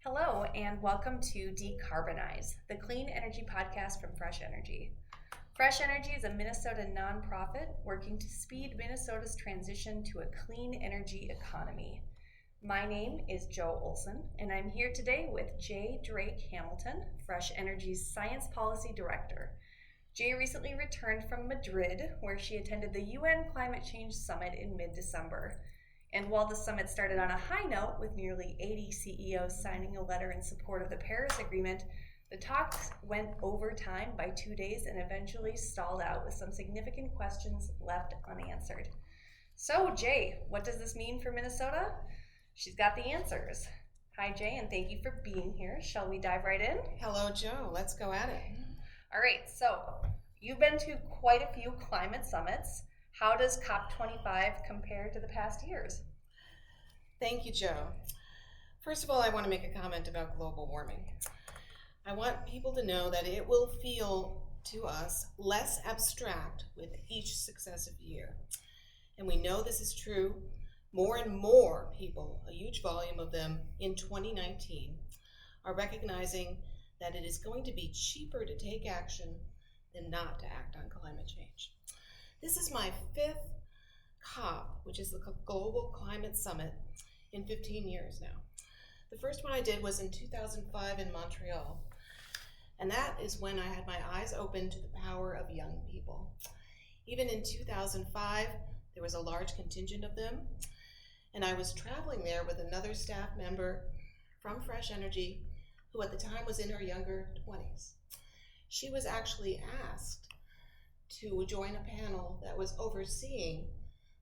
Hello, and welcome to Decarbonize, the clean energy podcast from Fresh Energy. Fresh Energy is a Minnesota nonprofit working to speed Minnesota's transition to a clean energy economy. My name is Jo Olson, and I'm here today with Jay Drake Hamilton, Fresh Energy's Science Policy Director. Jay recently returned from Madrid, where she attended the UN Climate Change Summit in mid-December. And while the summit started on a high note with nearly 80 CEOs signing a letter in support of the Paris Agreement, the talks went over time by 2 days and eventually stalled out with some significant questions left unanswered. So, Jay, what does this mean for Minnesota? She's got the answers. Hi, Jay, and thank you for being here. Shall we dive right in? Hello, Jo. Let's go at it. All right, so you've been to quite a few climate summits. How does COP25 compare to the past years? Thank you, Jo. First of all, I want to make a comment about global warming. I want people to know that it will feel to us less abstract with each successive year. And we know this is true. More and more people, a huge volume of them in 2019, are recognizing that it is going to be cheaper to take action than not to act on climate change. This is my fifth COP, which is the Global Climate Summit, in 15 years now. The first one I did was in 2005 in Montreal, and that is when I had my eyes open to the power of young people. Even in 2005, there was a large contingent of them, and I was traveling there with another staff member from Fresh Energy, who at the time was in her younger 20s. She was actually asked to join a panel that was overseeing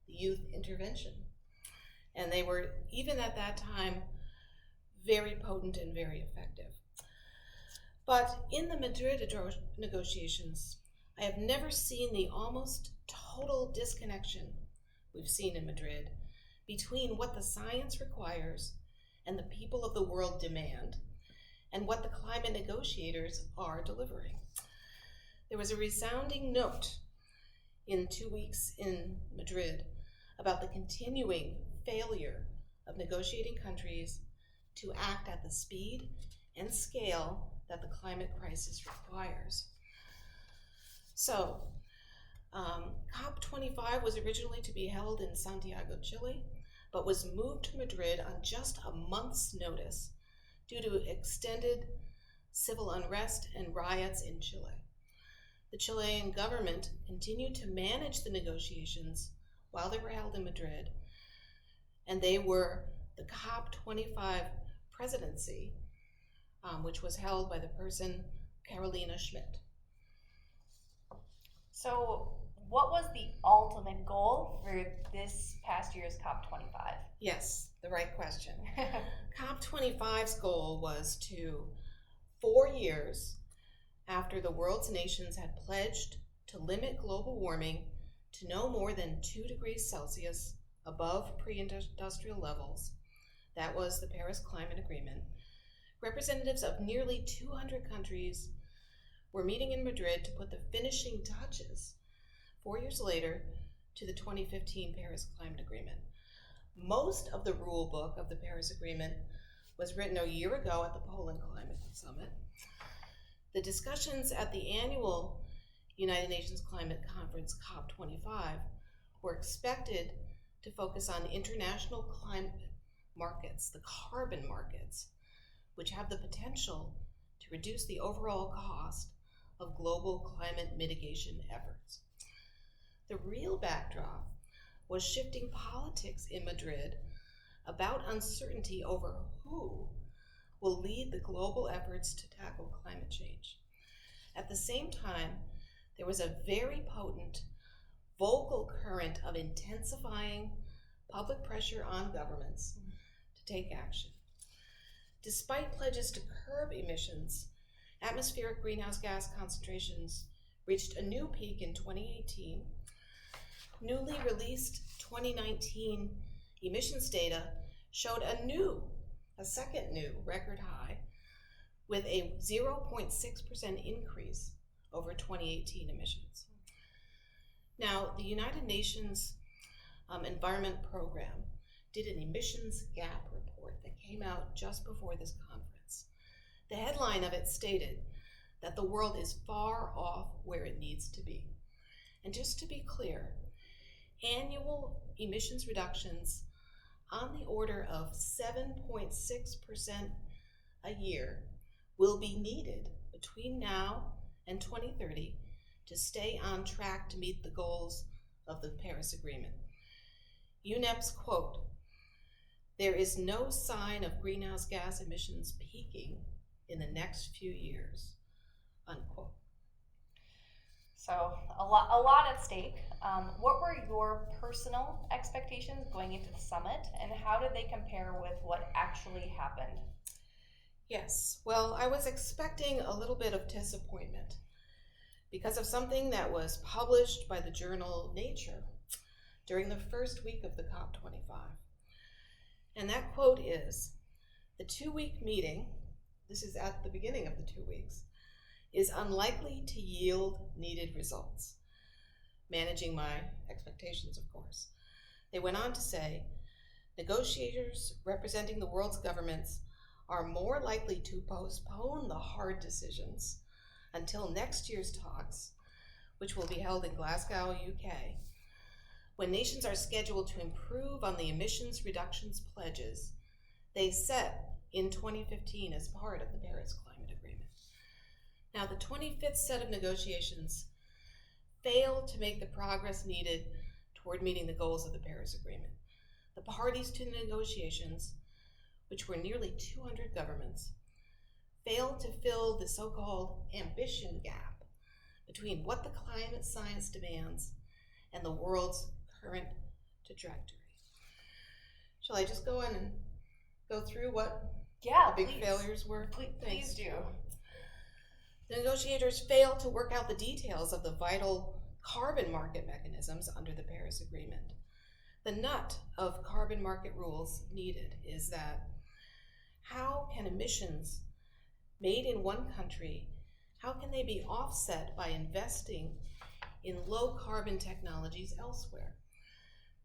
the youth intervention. And they were, even at that time, very potent and very effective. But in the Madrid negotiations, I have never seen the almost total disconnection we've seen in Madrid between what the science requires and the people of the world demand, and what the climate negotiators are delivering. There was a resounding note in 2 weeks in Madrid about the continuing failure of negotiating countries to act at the speed and scale that the climate crisis requires. So, COP25 was originally to be held in Santiago, Chile, but was moved to Madrid on just a month's notice due to extended civil unrest and riots in Chile. The Chilean government continued to manage the negotiations while they were held in Madrid, and they were the COP25 presidency, which was held by the person Carolina Schmidt. So, what was the ultimate goal for this past year's COP25? Yes, the right question. COP25's goal was to, 4 years after the world's nations had pledged to limit global warming to no more than 2 degrees Celsius above pre-industrial levels, that was the Paris Climate Agreement, representatives of nearly 200 countries were meeting in Madrid to put the finishing touches 4 years later to the 2015 Paris Climate Agreement. Most of the rule book of the Paris Agreement was written a year ago at the Poland Climate Summit. The discussions at the annual United Nations Climate Conference, COP25, were expected to focus on international climate markets, the carbon markets, which have the potential to reduce the overall cost of global climate mitigation efforts. The real backdrop was shifting politics in Madrid about uncertainty over who will lead the global efforts to tackle climate change. At the same time, there was a very potent vocal current of intensifying public pressure on governments to take action. Despite pledges to curb emissions, atmospheric greenhouse gas concentrations reached a new peak in 2018. Newly released 2019 emissions data showed a second new record high with a 0.6% increase over 2018 emissions. Now, the United Nations Environment Program did an emissions gap report that came out just before this conference. The headline of it stated that the world is far off where it needs to be. And just to be clear, annual emissions reductions on the order of 7.6% a year will be needed between now and 2030 to stay on track to meet the goals of the Paris Agreement. UNEP's quote, "There is no sign of greenhouse gas emissions peaking in the next few years," unquote. So a lot at stake. What were your personal expectations going into the summit, and how did they compare with what actually happened? Yes, well, I was expecting a little bit of disappointment because of something that was published by the journal Nature during the first week of the COP25. And that quote is, "The 2-week meeting," this is at the beginning of the 2 weeks, "is unlikely to yield needed results." Managing my expectations, of course. They went on to say, "Negotiators representing the world's governments are more likely to postpone the hard decisions until next year's talks, which will be held in Glasgow, UK, when nations are scheduled to improve on the emissions reductions pledges they set in 2015 as part of the Paris Climate Agreement." Now, the 25th set of negotiations failed to make the progress needed toward meeting the goals of the Paris Agreement. The parties to the negotiations, which were nearly 200 governments, failed to fill the so-called ambition gap between what the climate science demands and the world's current trajectory. Shall I just go in and go through what the big failures were? Please do. The negotiators failed to work out the details of the vital carbon market mechanisms under the Paris Agreement. The nut of carbon market rules needed is that how can emissions made in one country, how can they be offset by investing in low carbon technologies elsewhere?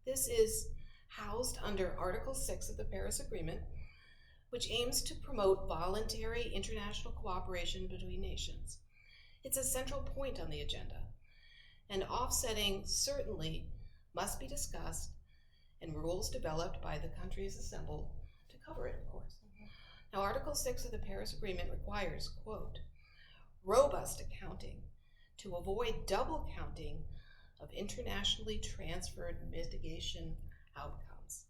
This is housed under Article 6 of the Paris Agreement, which aims to promote voluntary international cooperation between nations. It's a central point on the agenda, and offsetting certainly must be discussed and rules developed by the countries assembled to cover it, of course. Now, Article 6 of the Paris Agreement requires, quote, "robust accounting to avoid double counting of internationally transferred mitigation outcomes."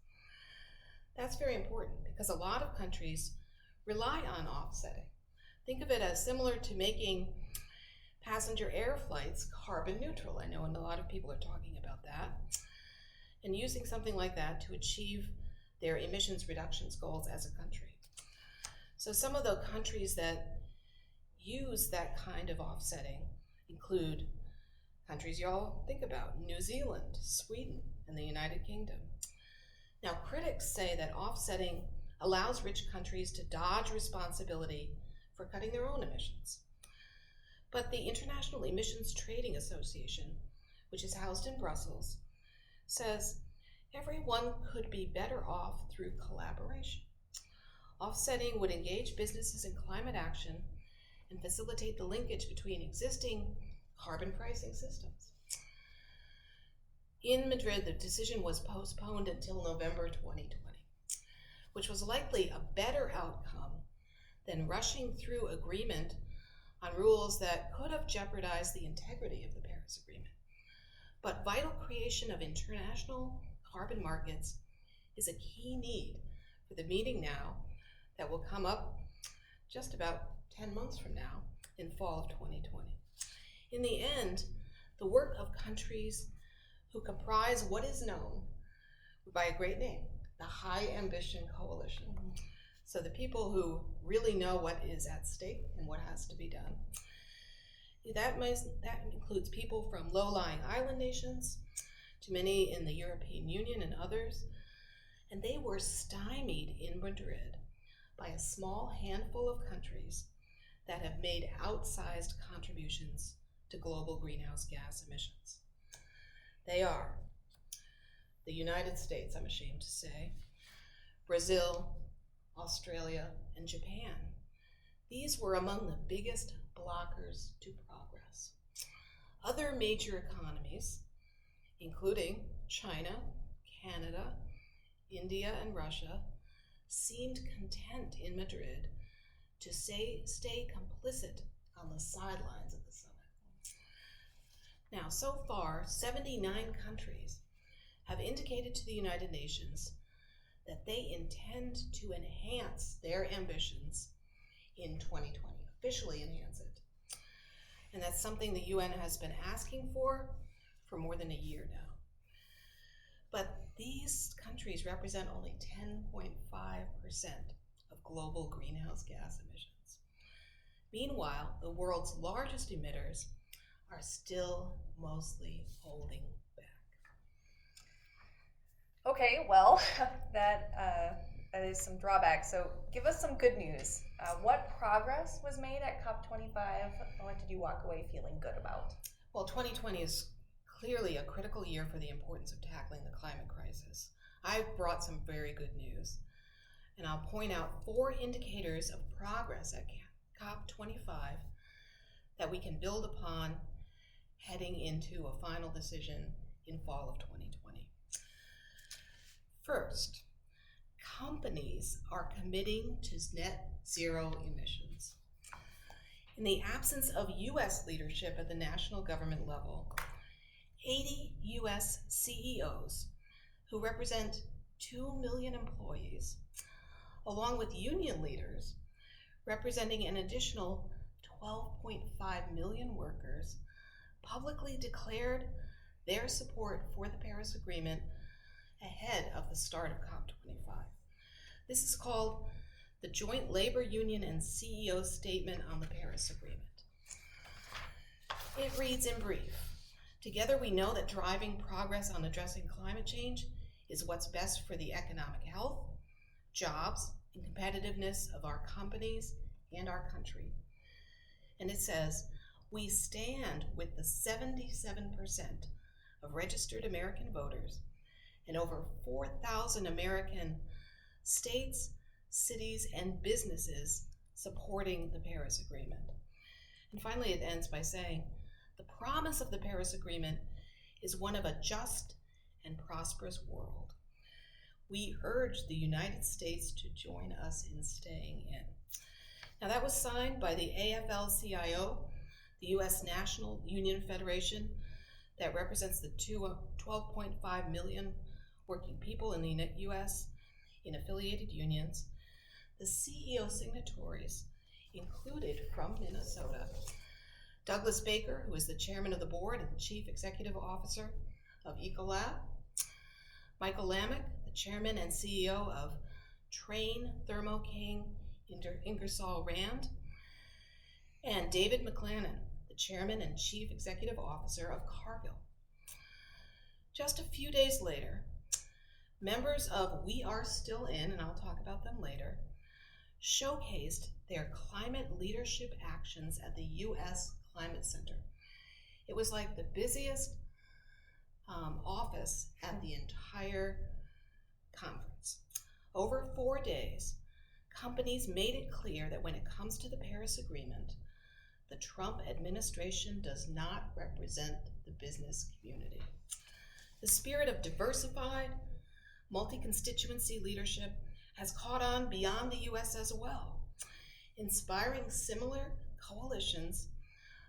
That's very important because a lot of countries rely on offsetting. Think of it as similar to making passenger air flights carbon neutral. I know a lot of people are talking about that. And using something like that to achieve their emissions reductions goals as a country. So some of the countries that use that kind of offsetting include countries you all think about: New Zealand, Sweden, and the United Kingdom. Now, critics say that offsetting allows rich countries to dodge responsibility for cutting their own emissions. But the International Emissions Trading Association, which is housed in Brussels, says everyone could be better off through collaboration. Offsetting would engage businesses in climate action and facilitate the linkage between existing carbon pricing systems. In Madrid, the decision was postponed until November 2020, which was likely a better outcome than rushing through agreement on rules that could have jeopardized the integrity of the Paris Agreement. But vital creation of international carbon markets is a key need for the meeting now that will come up just about 10 months from now in fall of 2020. In the end, the work of countries who comprise what is known by a great name, the High Ambition Coalition. So the people who really know what is at stake and what has to be done. That includes people from low-lying island nations to many in the European Union and others. And they were stymied in Madrid by a small handful of countries that have made outsized contributions to global greenhouse gas emissions. They are the United States, I'm ashamed to say, Brazil, Australia, and Japan. These were among the biggest blockers to progress. Other major economies, including China, Canada, India, and Russia, seemed content in Madrid to stay complicit on the sidelines of the summit. Now, so far, 79 countries have indicated to the United Nations that they intend to enhance their ambitions in 2020, officially enhance it. And that's something the UN has been asking for more than a year now. But these countries represent only 10.5% of global greenhouse gas emissions. Meanwhile, the world's largest emitters are still mostly holding back. Okay, well, that is some drawbacks. So give us some good news. What progress was made at COP25? What did you walk away feeling good about? Well, 2020 is clearly a critical year for the importance of tackling the climate crisis. I've brought some very good news, and I'll point out 4 indicators of progress at COP25 that we can build upon heading into a final decision in fall of 2020. First, companies are committing to net zero emissions. In the absence of U.S. leadership at the national government level, 80 U.S. CEOs, who represent 2 million employees, along with union leaders representing an additional 12.5 million workers, publicly declared their support for the Paris Agreement ahead of the start of COP25. This is called the Joint Labor Union and CEO Statement on the Paris Agreement. It reads in brief: together we know that driving progress on addressing climate change is what's best for the economic health, jobs, and competitiveness of our companies and our country. And it says, we stand with the 77% of registered American voters and over 4,000 American states, cities, and businesses supporting the Paris Agreement. And finally, it ends by saying, the promise of the Paris Agreement is one of a just and prosperous world. We urge the United States to join us in staying in. Now, that was signed by the AFL-CIO, the U.S. National Union Federation that represents the 12.5 million working people in the U.S. in affiliated unions. The CEO signatories included from Minnesota Douglas Baker, who is the chairman of the board and chief executive officer of Ecolab, Michael Lamech, the chairman and CEO of Trane Thermo King Ingersoll Rand, and David McLennan, the chairman and chief executive officer of Cargill. Just a few days later, members of We Are Still In, and I'll talk about them later, showcased their climate leadership actions at the U.S. Climate Center. It was like the busiest office at the entire conference. Over 4 days, companies made it clear that when it comes to the Paris Agreement, the Trump administration does not represent the business community. The spirit of diversified, multi-constituency leadership has caught on beyond the U.S. as well, inspiring similar coalitions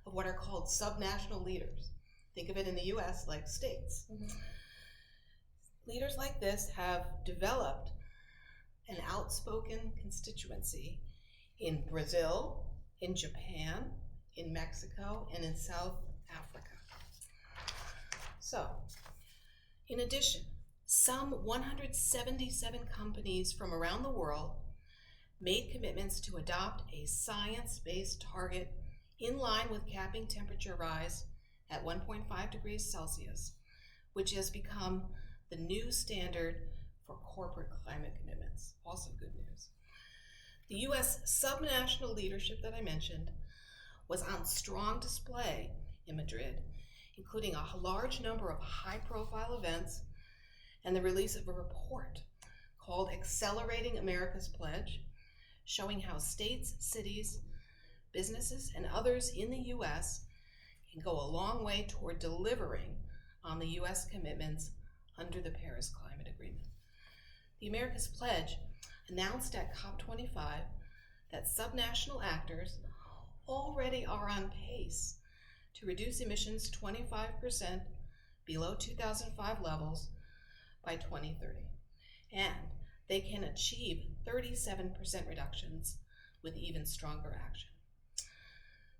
of what are called subnational leaders. Think of it in the U.S. like states. Mm-hmm. Leaders like this have developed an outspoken constituency in Brazil, in Japan, in Mexico, and in South Africa. So, in addition, some 177 companies from around the world made commitments to adopt a science-based target in line with capping temperature rise at 1.5 degrees Celsius, which has become the new standard for corporate climate commitments. Also good news. The U.S. subnational leadership that I mentioned was on strong display in Madrid, including a large number of high-profile events and the release of a report called Accelerating America's Pledge, showing how states, cities, businesses, and others in the U.S. can go a long way toward delivering on the U.S. commitments under the Paris Climate Agreement. The America's Pledge announced at COP25 that subnational actors already are on pace to reduce emissions 25% below 2005 levels by 2030, and they can achieve 37% reductions with even stronger action.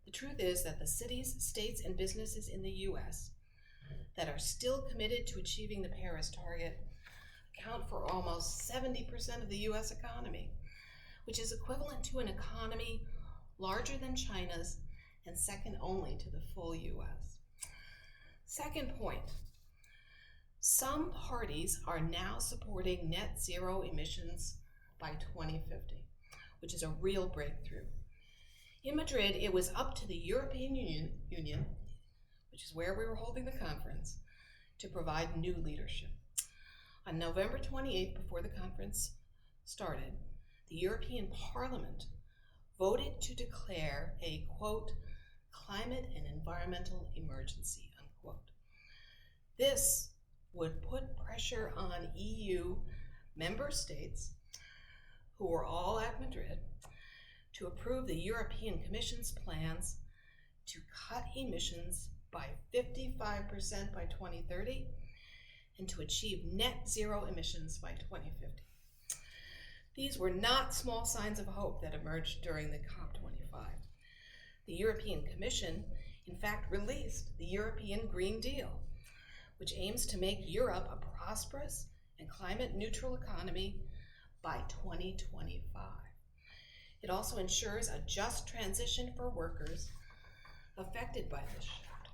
The truth is that the cities, states, and businesses in the U.S. that are still committed to achieving the Paris target account for almost 70% of the U.S. economy, which is equivalent to an economy larger than China's and second only to the full U.S. Second point, some parties are now supporting net zero emissions by 2050, which is a real breakthrough. In Madrid, it was up to the European Union, which is where we were holding the conference, to provide new leadership. On November 28th, before the conference started, the European Parliament voted to declare a, quote, climate and environmental emergency, unquote. This would put pressure on EU member states, who were all at Madrid, to approve the European Commission's plans to cut emissions by 55% by 2030 and to achieve net zero emissions by 2050. These were not small signs of hope that emerged during the COP25. The European Commission, in fact, released the European Green Deal, which aims to make Europe a prosperous and climate-neutral economy by 2025. It also ensures a just transition for workers affected by this shift.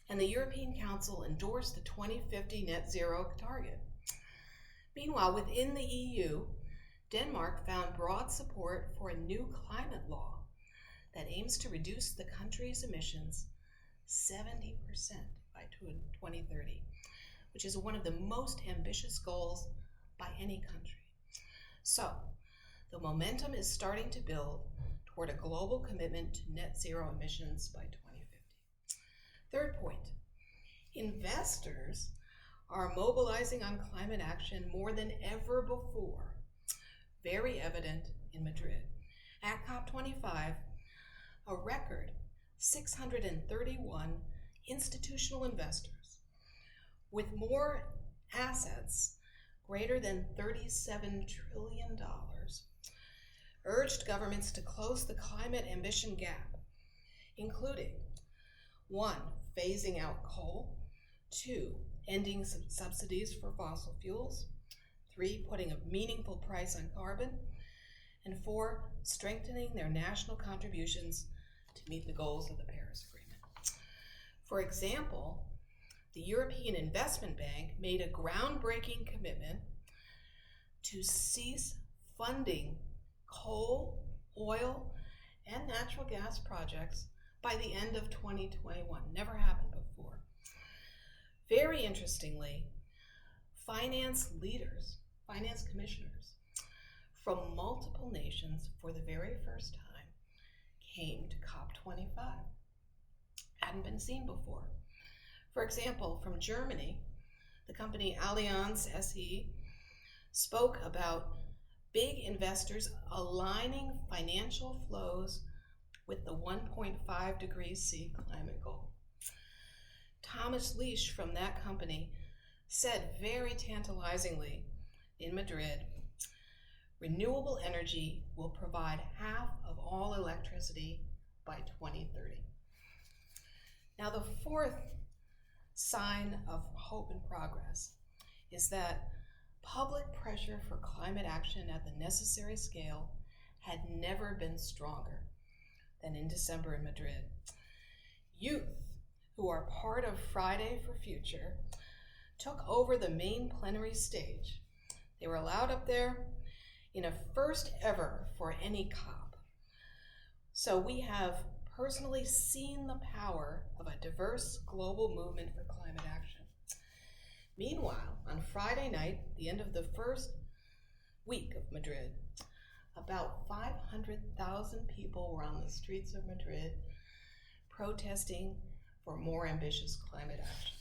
And the European Council endorsed the 2050 net zero target. Meanwhile, within the EU, Denmark found broad support for a new climate law that aims to reduce the country's emissions 70% by 2030, which is one of the most ambitious goals by any country. So, the momentum is starting to build toward a global commitment to net zero emissions by 2050. Third point, investors are mobilizing on climate action more than ever before, very evident in Madrid. At COP25, a record 631 institutional investors with more assets greater than $37 trillion urged governments to close the climate ambition gap, including 1, phasing out coal, 2, ending subsidies for fossil fuels, 3, putting a meaningful price on carbon, and 4, strengthening their national contributions to meet the goals of the Paris Agreement. For example, the European Investment Bank made a groundbreaking commitment to cease funding coal, oil, and natural gas projects by the end of 2021. Never happened before. Very interestingly, finance leaders, finance commissioners from multiple nations for the very first time came to COP25. Hadn't been seen before. For example, from Germany, the company Allianz SE spoke about big investors aligning financial flows with the 1.5 degrees C climate goal. Thomas Leash from that company said very tantalizingly in Madrid, renewable energy will provide half of all electricity by 2030. Now, the fourth sign of hope and progress is that public pressure for climate action at the necessary scale had never been stronger than in December in Madrid. Youth, who are part of Friday for Future, took over the main plenary stage. They were allowed up there in a first ever for any COP. So we have personally seen the power of a diverse global movement for climate action. Meanwhile, on Friday night, the end of the first week of Madrid, about 500,000 people were on the streets of Madrid protesting for more ambitious climate action.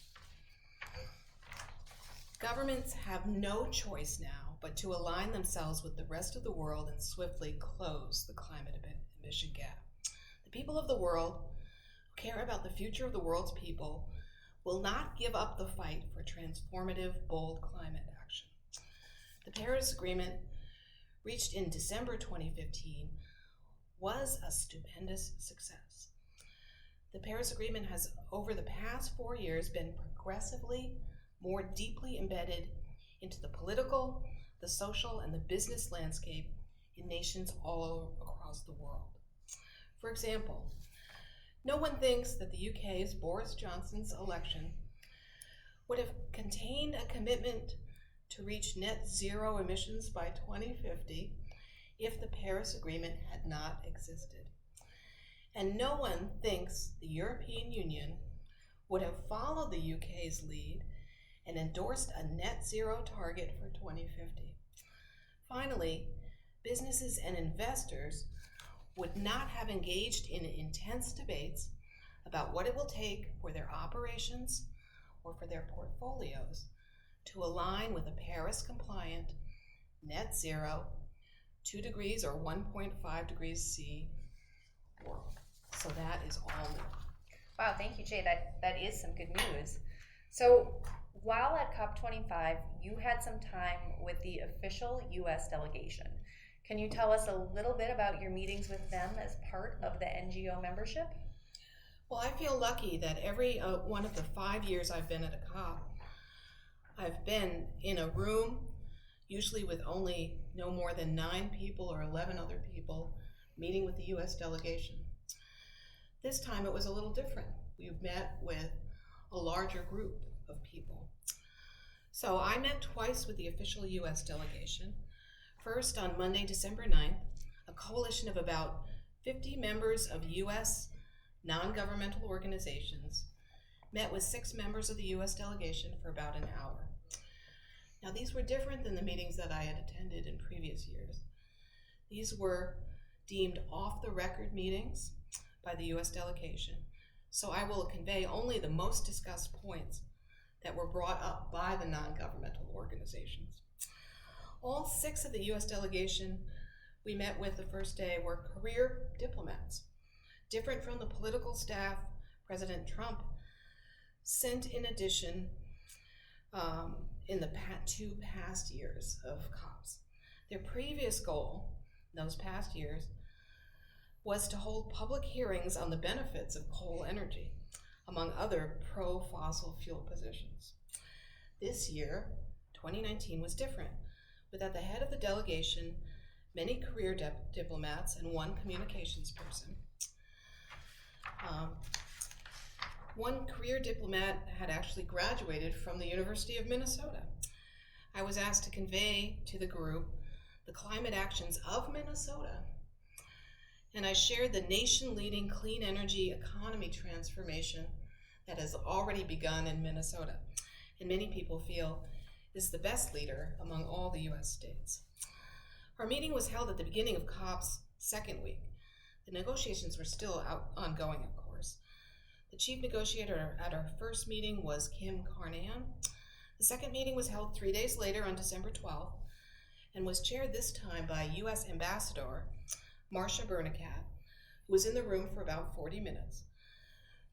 Governments have no choice now but to align themselves with the rest of the world and swiftly close the climate emission gap. The people of the world who care about the future of the world's people will not give up the fight for transformative, bold climate action. The Paris Agreement, reached in December 2015, was a stupendous success. The Paris Agreement has, over the past 4 years, been progressively more deeply embedded into the political, the social, and the business landscape in nations all across the world. For example, no one thinks that the UK's Boris Johnson's election would have contained a commitment to reach net zero emissions by 2050 if the Paris Agreement had not existed. And no one thinks the European Union would have followed the UK's lead and endorsed a net zero target for 2050. Finally, businesses and investors would not have engaged in intense debates about what it will take for their operations or for their portfolios to align with a Paris-compliant net zero 2 degrees or 1.5 degrees C world. So that is all new. Wow, thank you, Jay. That is some good news. So while at COP25, you had some time with the official U.S. delegation. Can you tell us a little bit about your meetings with them as part of the NGO membership? Well, I feel lucky that every one of the 5 years I've been at a COP, I've been in a room, usually with only no more than 9 people or 11 other people, meeting with the U.S. delegation. This time it was a little different. We met with a larger group of people. So I met twice with the official U.S. delegation. First, on Monday, December 9th, a coalition of about 50 members of U.S. non-governmental organizations met with 6 members of the U.S. delegation for about an hour. Now, these were different than the meetings that I had attended in previous years. These were deemed off-the-record meetings by the U.S. delegation, so I will convey only the most discussed points that were brought up by the non-governmental organizations. All 6 of the U.S. delegation we met with the first day were career diplomats. Different from the political staff President Trump sent in addition in the 2 past years of COPs. Their previous goal in those past years was to hold public hearings on the benefits of coal energy, among other pro-fossil fuel positions. This year, 2019, was different, with at the head of the delegation many career diplomats and 1 communications person. One career diplomat had actually graduated from the University of Minnesota. I was asked to convey to the group the climate actions of Minnesota, and I shared the nation-leading clean energy economy transformation that has already begun in Minnesota, and many people feel is the best leader among all the U.S. states. Our meeting was held at the beginning of COP's 2nd week. The negotiations were still ongoing, of course. The chief negotiator at our first meeting was Kim Carnahan. The second meeting was held 3 days later on December 12th and was chaired this time by U.S. Ambassador Marcia Bernacat, who was in the room for about 40 minutes.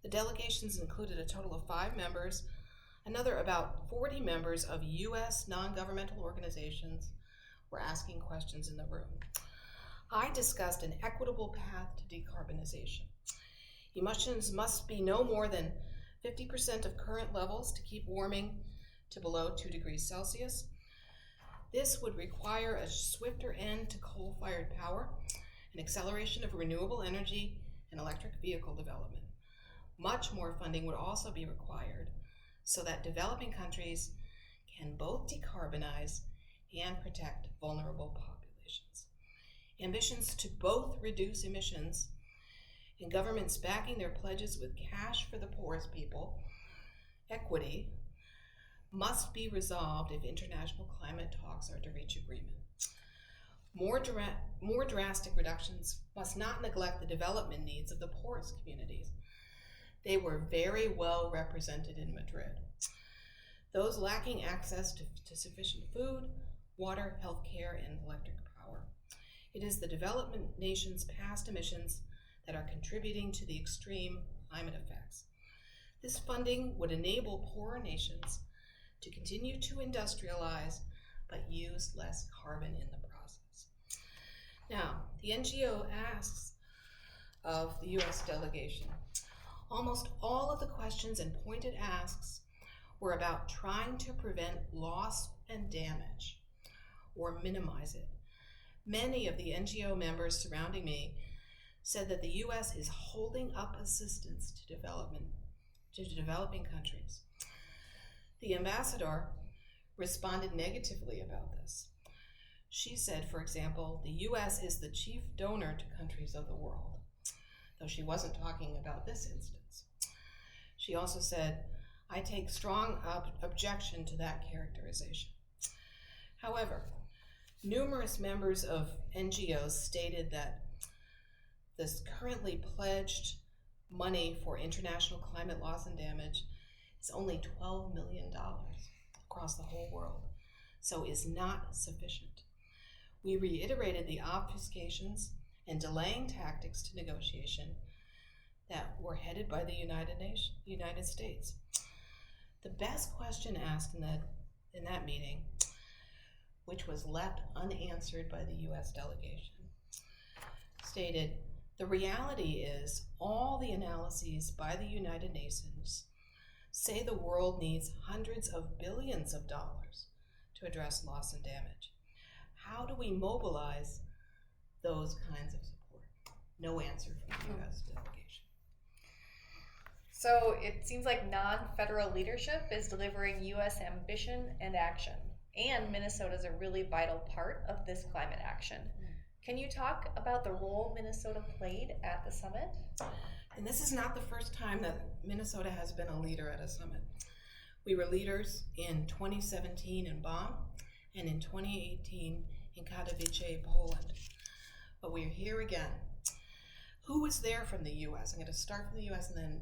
The delegations included a total of 5 members, another about 40 members of U.S. non-governmental organizations were asking questions in the room. I discussed an equitable path to decarbonization. Emissions must be no more than 50% of current levels to keep warming to below 2 degrees Celsius. This would require a swifter end to coal-fired power, an acceleration of renewable energy, and electric vehicle development. Much more funding would also be required so that developing countries can both decarbonize and protect vulnerable populations. Ambitions to both reduce emissions and governments backing their pledges with cash for the poorest people, equity, must be resolved if international climate talks are to reach agreement. More drastic reductions must not neglect the development needs of the poorest communities. They were very well represented in Madrid. Those lacking access to sufficient food, water, health care, and electric power. It is the development nations' past emissions that are contributing to the extreme climate effects. This funding would enable poorer nations to continue to industrialize but use less carbon in the process. Now, the NGO asks of the U.S. delegation, almost all of the questions and pointed asks were about trying to prevent loss and damage or minimize it. Many of the NGO members surrounding me said that the U.S. is holding up assistance to developing countries. The ambassador responded negatively about this. She said, for example, the U.S. is the chief donor to countries of the world, though she wasn't talking about this instance. She also said, I take strong objection to that characterization. However, numerous members of NGOs stated that this currently pledged money for international climate loss and damage is only $12 million across the whole world, so is not sufficient. We reiterated the obfuscations and delaying tactics to negotiation that were headed by the United States. The best question asked in that meeting, which was left unanswered by the U.S. delegation, stated, the reality is all the analyses by the United Nations say the world needs hundreds of billions of dollars to address loss and damage. How do we mobilize those kinds of support? No answer from the U.S. delegation. So it seems like non-federal leadership is delivering U.S. ambition and action, and Minnesota is a really vital part of this climate action. Can you talk about the role Minnesota played at the summit? And this is not the first time that Minnesota has been a leader at a summit. We were leaders in 2017 in Bonn and in 2018 in Katowice, Poland. But we're here again. Who was there from the U.S.? I'm going to start from the U.S. and then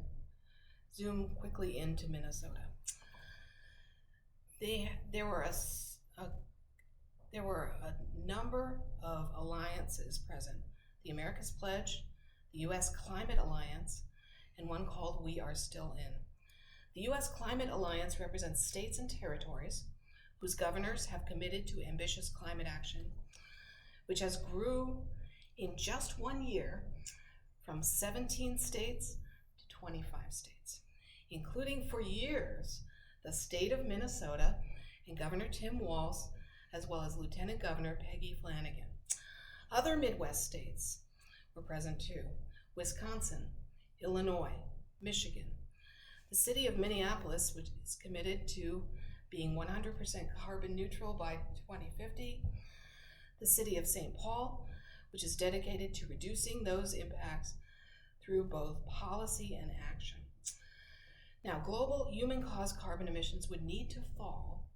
zoom quickly into Minnesota. There were a number of alliances present. The Americas Pledge, the U.S. Climate Alliance, and one called We Are Still In. The U.S. Climate Alliance represents states and territories whose governors have committed to ambitious climate action, which has grew in just 1 year from 17 states to 25 states, including for years the state of Minnesota and Governor Tim Walz, as well as Lieutenant Governor Peggy Flanagan. Other Midwest states were present too: Wisconsin, Illinois, Michigan. The city of Minneapolis, which is committed to being 100% carbon neutral by 2050. The city of St. Paul, which is dedicated to reducing those impacts through both policy and action. Now, global human-caused carbon emissions would need to fall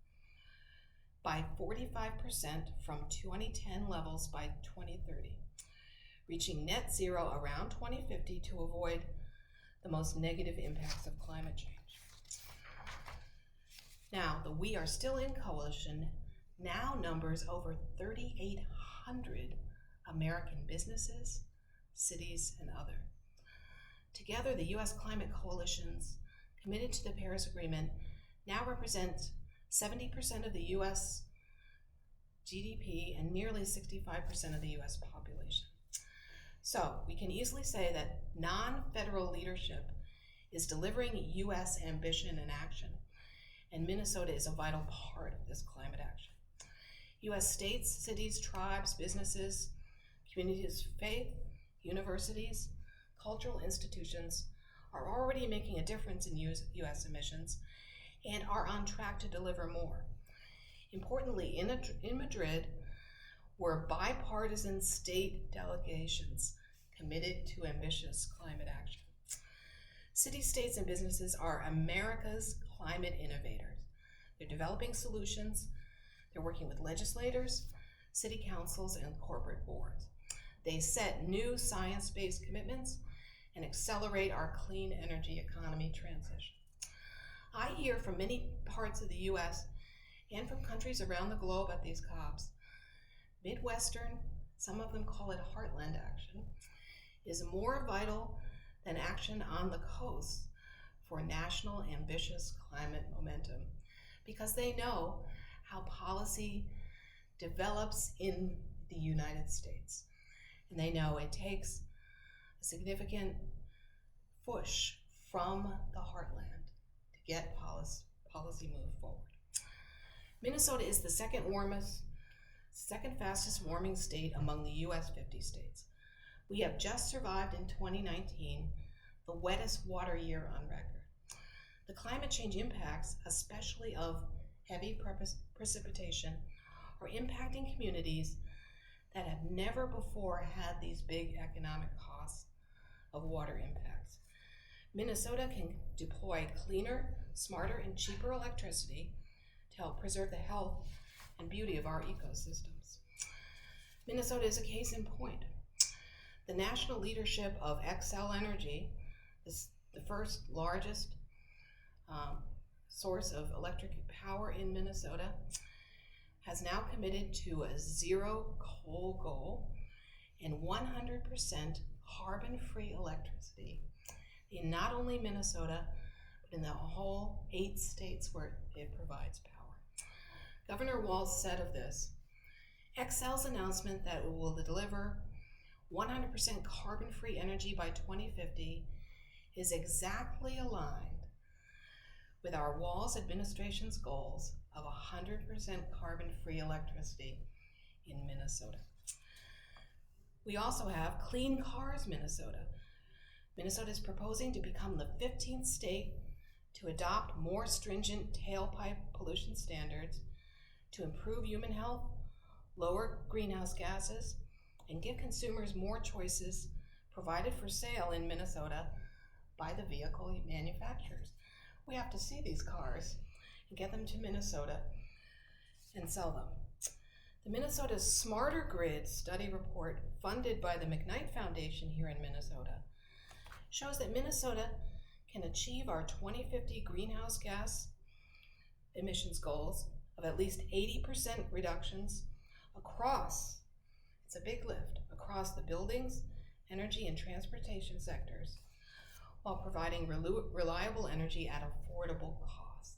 by 45% from 2010 levels by 2030, reaching net zero around 2050 to avoid the most negative impacts of climate change. Now, the We Are Still In coalition now numbers over 3,800 American businesses, cities, and other. Together, the U.S. climate coalitions committed to the Paris Agreement now represent 70% of the U.S. GDP and nearly 65% of the U.S. population. So we can easily say that non-federal leadership is delivering U.S. ambition and action, and Minnesota is a vital part of this climate action. U.S. states, cities, tribes, businesses, communities of faith, universities, cultural institutions are already making a difference in U.S. emissions and are on track to deliver more. Importantly, in Madrid were bipartisan state delegations committed to ambitious climate action. Cities, states, and businesses are America's climate innovators. They're developing solutions, they're working with legislators, city councils, and corporate boards. They set new science-based commitments and accelerate our clean energy economy transition. I hear from many parts of the U.S. and from countries around the globe at these COPs. Midwestern, some of them call it heartland action, is more vital than action on the coast for national ambitious climate momentum, because they know how policy develops in the United States. And they know it takes a significant push from the heartland to get policy moved forward. Minnesota is the second fastest warming state among the US 50 states. We have just survived in 2019 the wettest water year on record. The climate change impacts, especially of heavy precipitation, are impacting communities that have never before had these big economic costs of water impacts. Minnesota can deploy cleaner, smarter, and cheaper electricity to help preserve the health and beauty of our ecosystems. Minnesota is a case in point. The national leadership of Xcel Energy, the first largest source of electric power in Minnesota, has now committed to a zero coal goal and 100% carbon-free electricity in not only Minnesota, but in the whole 8 states where it provides power. Governor Walz said of this, Xcel's announcement that it will deliver 100% carbon-free energy by 2050 is exactly aligned with our Walz administration's goals of 100% carbon-free electricity in Minnesota. We also have Clean Cars Minnesota. Minnesota is proposing to become the 15th state to adopt more stringent tailpipe pollution standards to improve human health, lower greenhouse gases, and give consumers more choices provided for sale in Minnesota by the vehicle manufacturers. We have to see these cars and get them to Minnesota and sell them. The Minnesota Smarter Grid study report, funded by the McKnight Foundation here in Minnesota, shows that Minnesota can achieve our 2050 greenhouse gas emissions goals of at least 80% reductions across, it's a big lift, across the buildings, energy, and transportation sectors, while providing reliable energy at affordable costs.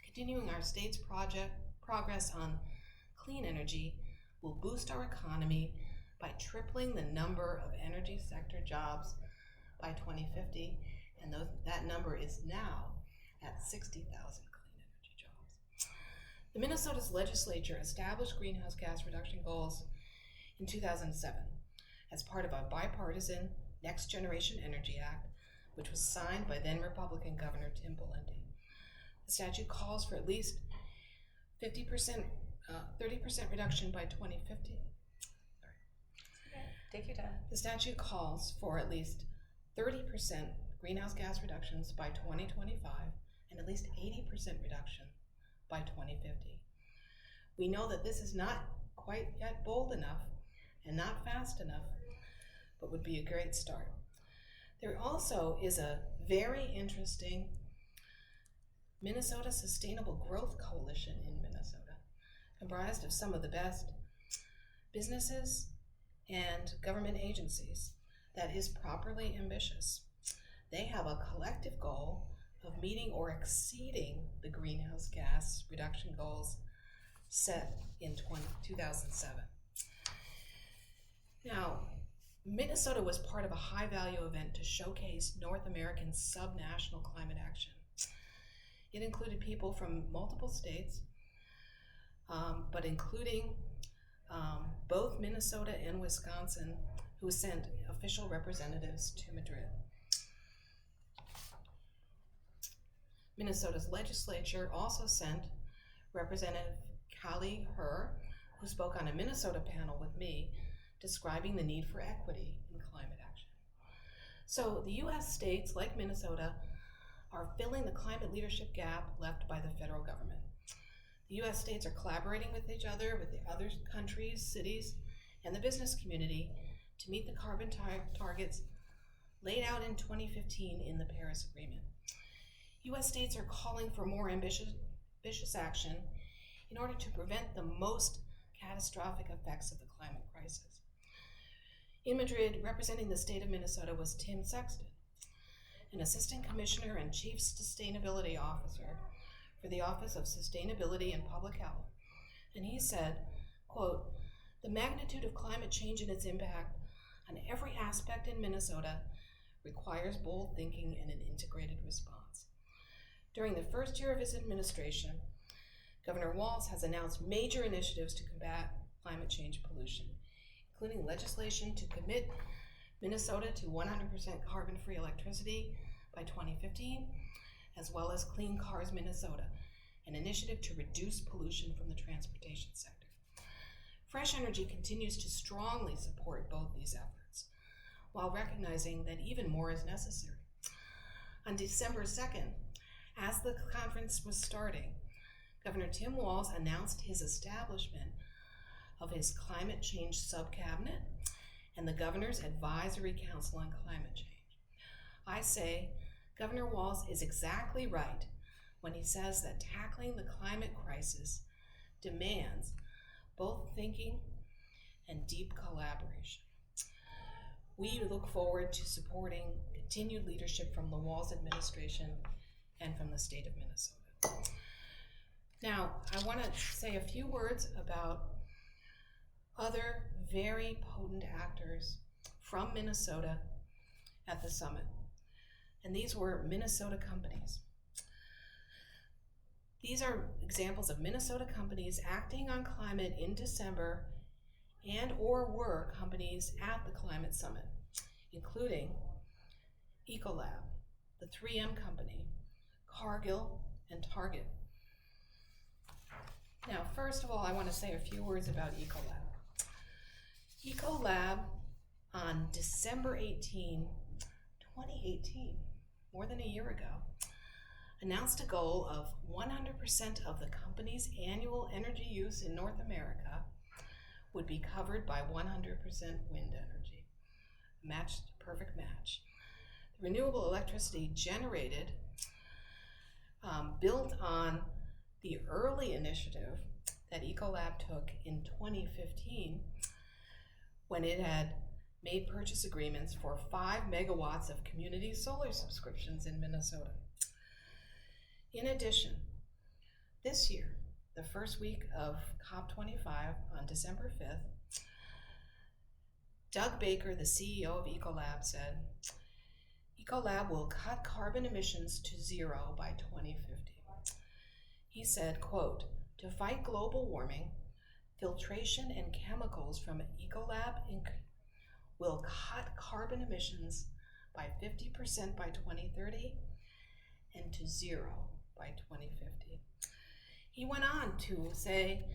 Continuing our state's progress on clean energy will boost our economy by tripling the number of energy sector jobs by 2050, and that number is now at 60,000 clean energy jobs. The Minnesota's legislature established greenhouse gas reduction goals in 2007 as part of a bipartisan Next Generation Energy Act, which was signed by then Republican Governor Tim Pawlenty. The statute calls for at least 30% reduction by 2050. Take your time. The statute calls for at least 30% greenhouse gas reductions by 2025 and at least 80% reduction by 2050. We know that this is not quite yet bold enough and not fast enough, but would be a great start. There also is a very interesting Minnesota Sustainable Growth Coalition in Minnesota, comprised of some of the best businesses and government agencies, that is properly ambitious. They have a collective goal of meeting or exceeding the greenhouse gas reduction goals set in 2007. Now, Minnesota was part of a high-value event to showcase North American subnational climate action. It included people from multiple states, but including both Minnesota and Wisconsin, who sent official representatives to Madrid. Minnesota's legislature also sent Representative Callie Herr, who spoke on a Minnesota panel with me, describing the need for equity in climate action. So the U.S. states, like Minnesota, are filling the climate leadership gap left by the federal government. The U.S. states are collaborating with each other, with the other countries, cities, and the business community to meet the carbon targets laid out in 2015 in the Paris Agreement. U.S. states are calling for more ambitious action in order to prevent the most catastrophic effects of the climate crisis. In Madrid, representing the state of Minnesota was Tim Sexton, an assistant commissioner and chief sustainability officer for the Office of Sustainability and Public Health. And he said, quote, "The magnitude of climate change and its impact on every aspect in Minnesota requires bold thinking and an integrated response." During the first year of his administration, Governor Walz has announced major initiatives to combat climate change pollution, including legislation to commit Minnesota to 100% carbon-free electricity by 2015, as well as Clean Cars Minnesota, an initiative to reduce pollution from the transportation sector. Fresh Energy continues to strongly support both these efforts, while recognizing that even more is necessary. On December 2nd, as the conference was starting, Governor Tim Walz announced his establishment of his Climate Change Subcabinet and the Governor's Advisory Council on Climate Change. I say Governor Walz is exactly right when he says that tackling the climate crisis demands both thinking and deep collaboration. We look forward to supporting continued leadership from the Walz administration and from the state of Minnesota. Now, I want to say a few words about other very potent actors from Minnesota at the summit. And these were Minnesota companies. These are examples of Minnesota companies acting on climate in December and or were companies at the climate summit, including Ecolab, the 3M company, Cargill, and Target. Now, first of all, I want to say a few words about Ecolab. Ecolab, on December 18, 2018, more than a year ago, announced a goal of 100% of the company's annual energy use in North America would be covered by 100% wind energy. Perfect match. The renewable electricity generated built on the early initiative that Ecolab took in 2015 when it had made purchase agreements for 5 megawatts of community solar subscriptions in Minnesota. In addition, this year, the first week of COP25 on December 5th, Doug Baker, the CEO of Ecolab, said, Ecolab will cut carbon emissions to zero by 2050. He said, quote, "To fight global warming, filtration and chemicals from Ecolab Inc. will cut carbon emissions by 50% by 2030 and to zero by 2050. He went on to say,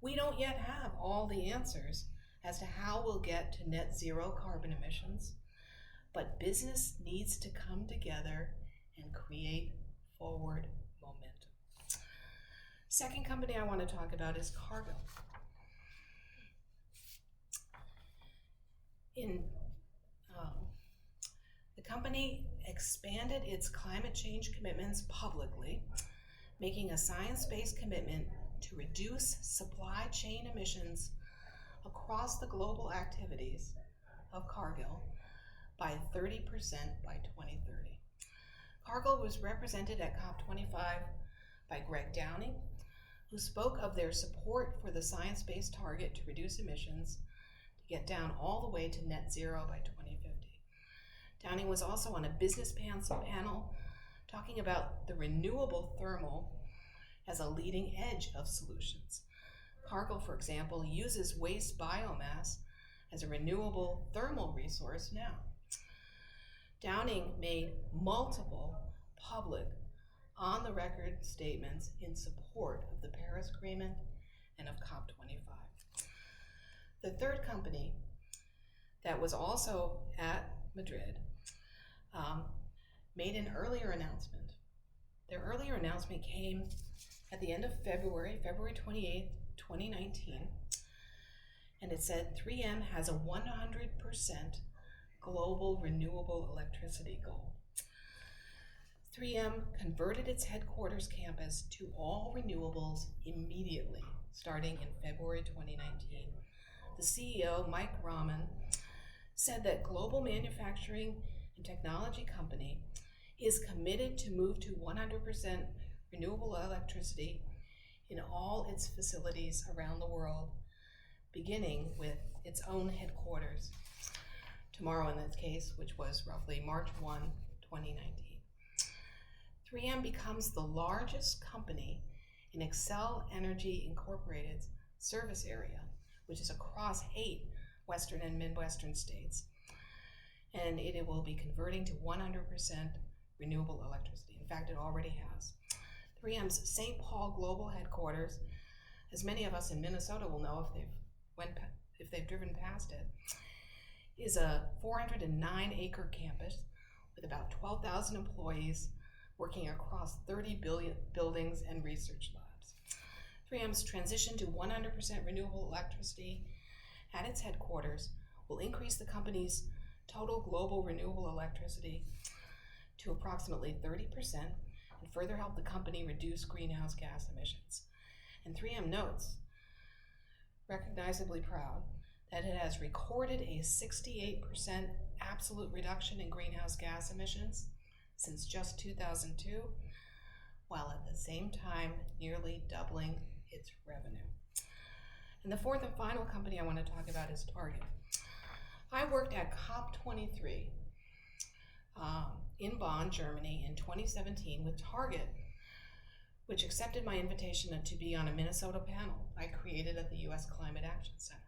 "We don't yet have all the answers as to how we'll get to net zero carbon emissions, but business needs to come together and create forward momentum." Second company I want to talk about is Cargill. The company expanded its climate change commitments publicly, making a science-based commitment to reduce supply chain emissions across the global activities of Cargill by 30% by 2030. Cargill was represented at COP25 by Greg Downing, who spoke of their support for the science-based target to reduce emissions to get down all the way to net zero by 2050. Downing was also on a business panel talking about the renewable thermal as a leading edge of solutions. Cargill, for example, uses waste biomass as a renewable thermal resource now. Downing made multiple public on-the-record statements in support of the Paris Agreement and of COP25. The third company that was also at Madrid made an earlier announcement. Their earlier announcement came at the end of February 28th, 2019, and it said 3M has a 100% global renewable electricity goal. 3M converted its headquarters campus to all renewables immediately, starting in February 2019. The CEO, Mike Rahman, said that global manufacturing and technology company is committed to move to 100% renewable electricity in all its facilities around the world, beginning with its own headquarters tomorrow in this case, which was roughly March 1, 2019. 3M becomes the largest company in Xcel Energy Incorporated's service area, which is across 8 Western and Midwestern states, and it will be converting to 100% renewable electricity. In fact, it already has. 3M's St. Paul global headquarters, as many of us in Minnesota will know if they've driven past it, is a 409-acre campus with about 12,000 employees working across 30 buildings and research labs. 3M's transition to 100% renewable electricity at its headquarters will increase the company's total global renewable electricity to approximately 30% and further help the company reduce greenhouse gas emissions. And 3M notes, recognizably proud, that it has recorded a 68% absolute reduction in greenhouse gas emissions since just 2002, while at the same time nearly doubling its revenue. And the fourth and final company I want to talk about is Target. I worked at COP25 in Bonn, Germany in 2017 with Target, which accepted my invitation to be on a Minnesota panel I created at the U.S. Climate Action Center.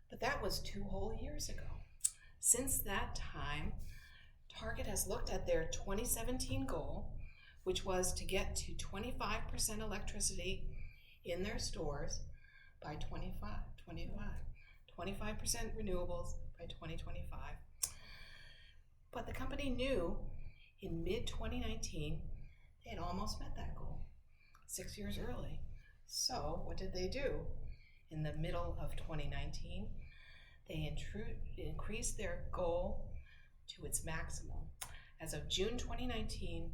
But that was 2 whole years ago. Since that time, Target has looked at their 2017 goal, which was to get to 25% electricity in their stores by 25% renewables by 2025. But the company knew in mid-2019 they had almost met that goal, 6 years early. So what did they do? In the middle of 2019, they increased their goal to its maximum. As of June 2019,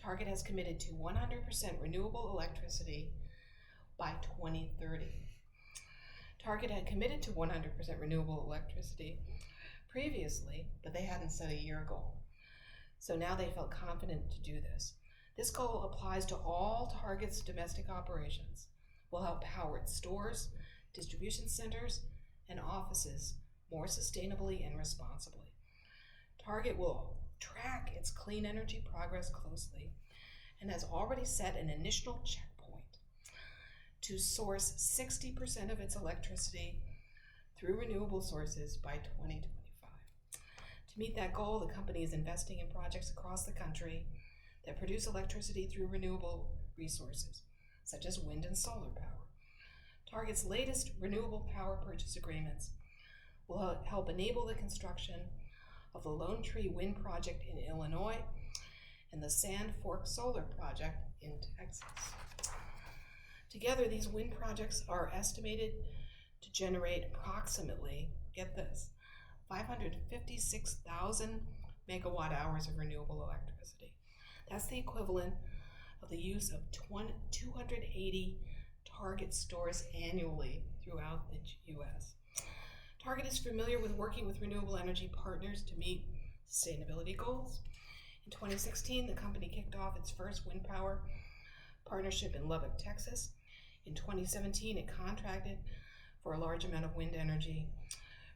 Target has committed to 100% renewable electricity by 2030. Target had committed to 100% renewable electricity previously, but they hadn't set a year goal. So now they felt confident to do this. This goal applies to all Target's domestic operations, will help power its stores, distribution centers, and offices more sustainably and responsibly. Target will track its clean energy progress closely and has already set an initial checkpoint to source 60% of its electricity through renewable sources by 2025. To meet that goal, the company is investing in projects across the country that produce electricity through renewable resources, such as wind and solar power. Target's latest renewable power purchase agreements will help enable the construction of the Lone Tree Wind Project in Illinois and the Sand Fork Solar Project in Texas. Together, these wind projects are estimated to generate approximately, get this, 556,000 megawatt hours of renewable electricity. That's the equivalent of the use of 280 Target stores annually throughout the U.S. Target is familiar with working with renewable energy partners to meet sustainability goals. In 2016, the company kicked off its first wind power partnership in Lubbock, Texas. In 2017, it contracted for a large amount of wind energy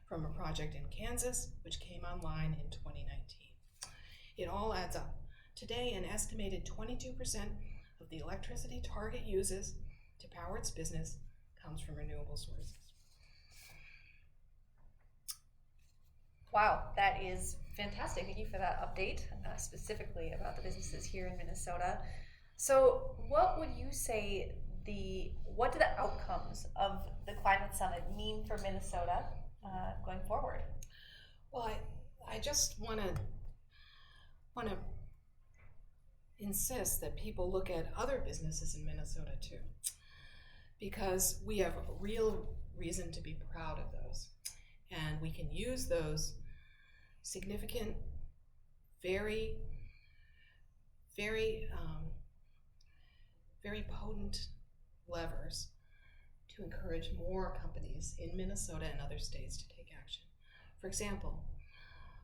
from a project in Kansas, which came online in 2019. It all adds up. Today, an estimated 22% of the electricity Target uses to power its business comes from renewable sources. Wow, that is fantastic. Thank you for that update, specifically about the businesses here in Minnesota. So what would you say what do the outcomes of the Climate Summit mean for Minnesota going forward? Well, I just want to insist that people look at other businesses in Minnesota too, because we have a real reason to be proud of those. And we can use those significant, very, very, very potent levers to encourage more companies in Minnesota and other states to take action. For example,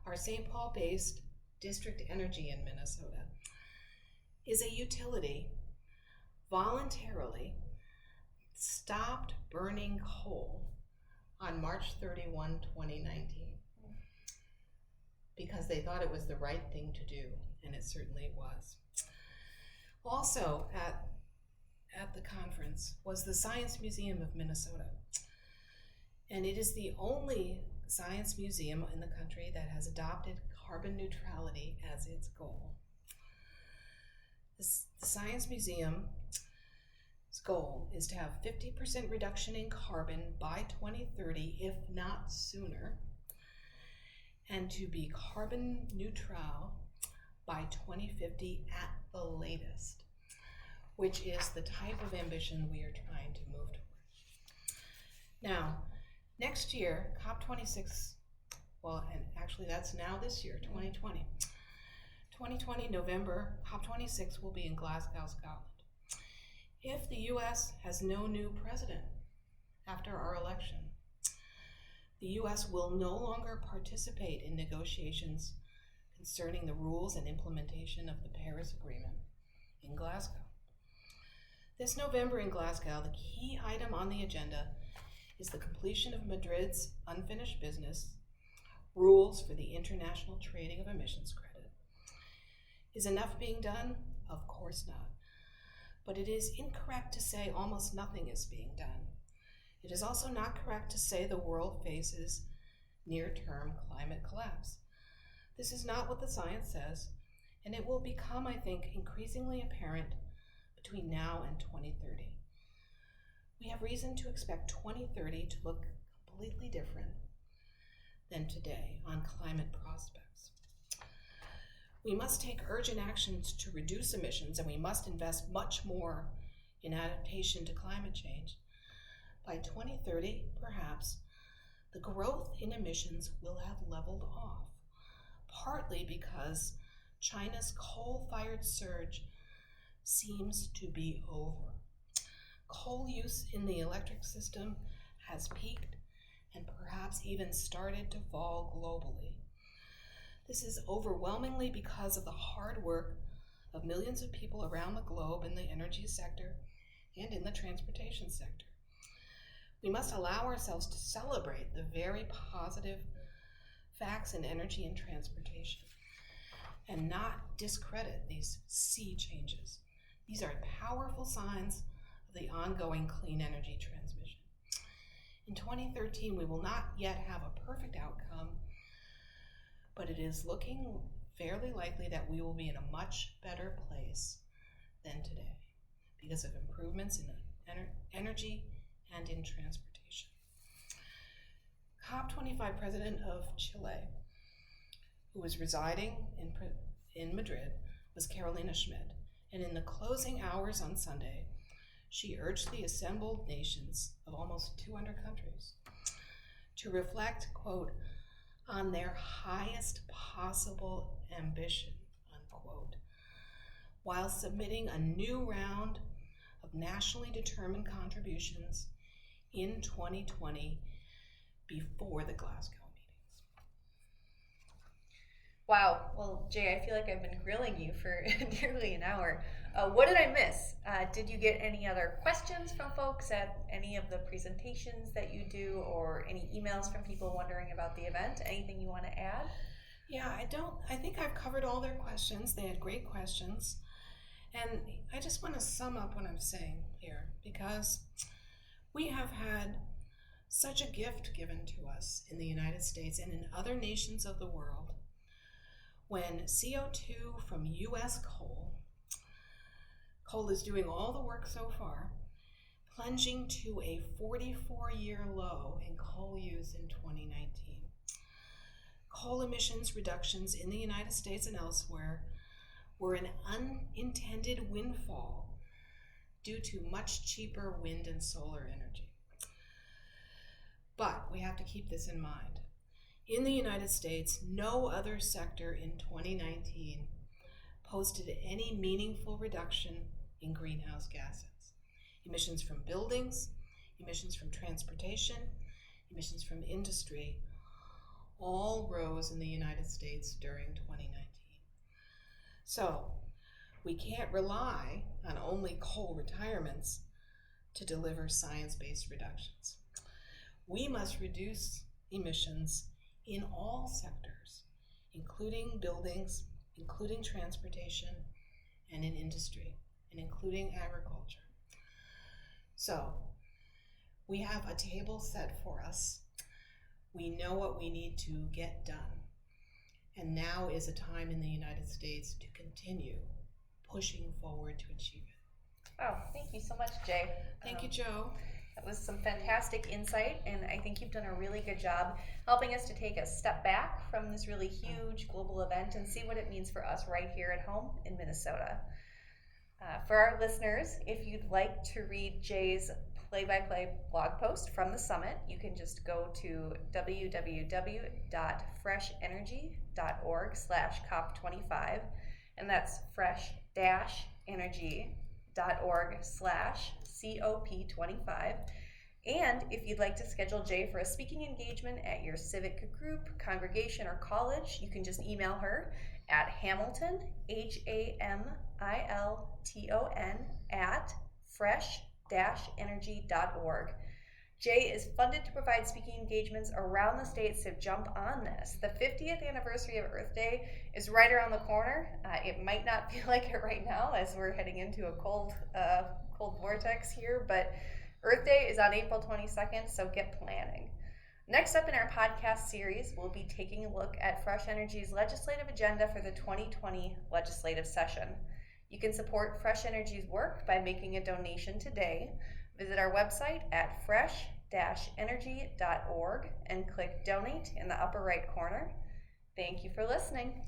our St. Paul-based District Energy in Minnesota is a utility voluntarily stopped burning coal on March 31, 2019, because they thought it was the right thing to do, and it certainly was. Also at the conference was the Science Museum of Minnesota, and it is the only science museum in the country that has adopted carbon neutrality as its goal. The Science Museum's goal is to have 50% reduction in carbon by 2030, if not sooner, and to be carbon neutral by 2050 at the latest, which is the type of ambition we are trying to move toward. Now, next year, COP26, well, and actually that's now this year, 2020. 2020, November, COP26 will be in Glasgow, Scotland. If the US has no new president after our election, the US will no longer participate in negotiations concerning the rules and implementation of the Paris Agreement in Glasgow. This November in Glasgow, the key item on the agenda is the completion of Madrid's unfinished business, rules for the international trading of emissions credit. Is enough being done? Of course not. But it is incorrect to say almost nothing is being done. It is also not correct to say the world faces near-term climate collapse. This is not what the science says, and it will become, I think, increasingly apparent between now and 2030. We have reason to expect 2030 to look completely different than today on climate prospects. We must take urgent actions to reduce emissions, and we must invest much more in adaptation to climate change. By 2030, perhaps, the growth in emissions will have leveled off, partly because China's coal-fired surge seems to be over. Coal use in the electric system has peaked and perhaps even started to fall globally. This is overwhelmingly because of the hard work of millions of people around the globe in the energy sector and in the transportation sector. We must allow ourselves to celebrate the very positive facts in energy and transportation and not discredit these sea changes. These are powerful signs of the ongoing clean energy transmission. In 2013, we will not yet have a perfect outcome, but it is looking fairly likely that we will be in a much better place than today because of improvements in energy and in transportation. COP25 President of Chile, who was residing in Madrid, was Carolina Schmidt, and in the closing hours on Sunday, she urged the assembled nations of almost 200 countries to reflect, quote, on their highest possible ambition, unquote, while submitting a new round of nationally determined contributions in 2020 before the Glasgow meetings. Wow. Well, Jay, I feel like I've been grilling you for nearly an hour. What did I miss? Did you get any other questions from folks at any of the presentations that you do, or any emails from people wondering about the event? Anything you want to add? Yeah, I think I've covered all their questions. They had great questions. And I just want to sum up what I'm saying here, because we have had such a gift given to us in the United States and in other nations of the world when CO2 from US coal is doing all the work so far, plunging to a 44-year low in coal use in 2019. Coal emissions reductions in the United States and elsewhere were an unintended windfall due to much cheaper wind and solar energy. But we have to keep this in mind. In the United States, no other sector in 2019 posted any meaningful reduction in greenhouse gases. Emissions from buildings, emissions from transportation, emissions from industry all rose in the United States during 2019. So we can't rely on only coal retirements to deliver science-based reductions. We must reduce emissions in all sectors, including buildings, including transportation, and in industry, and including agriculture. So we have a table set for us. We know what we need to get done. And now is a time in the United States to continue pushing forward to achieve it. Oh, thank you so much, Jay. Thank you, Joe. That was some fantastic insight, and I think you've done a really good job helping us to take a step back from this really huge global event and see what it means for us right here at home in Minnesota. For our listeners, if you'd like to read Jay's play-by-play blog post from the summit, you can just go to www.freshenergy.org/COP25, and that's fresh-energy.org/COP25. And if you'd like to schedule Jay for a speaking engagement at your civic group, congregation, or college, you can just email her at Hamilton, HAMILTON, at fresh-energy.org. Jay is funded to provide speaking engagements around the state, so jump on this. The 50th anniversary of Earth Day is right around the corner. It might not feel like it right now as we're heading into a cold vortex here, but Earth Day is on April 22nd, so get planning. Next up in our podcast series, we'll be taking a look at Fresh Energy's legislative agenda for the 2020 legislative session. You can support Fresh Energy's work by making a donation today. Visit our website at fresh-energy.org and click Donate in the upper right corner. Thank you for listening.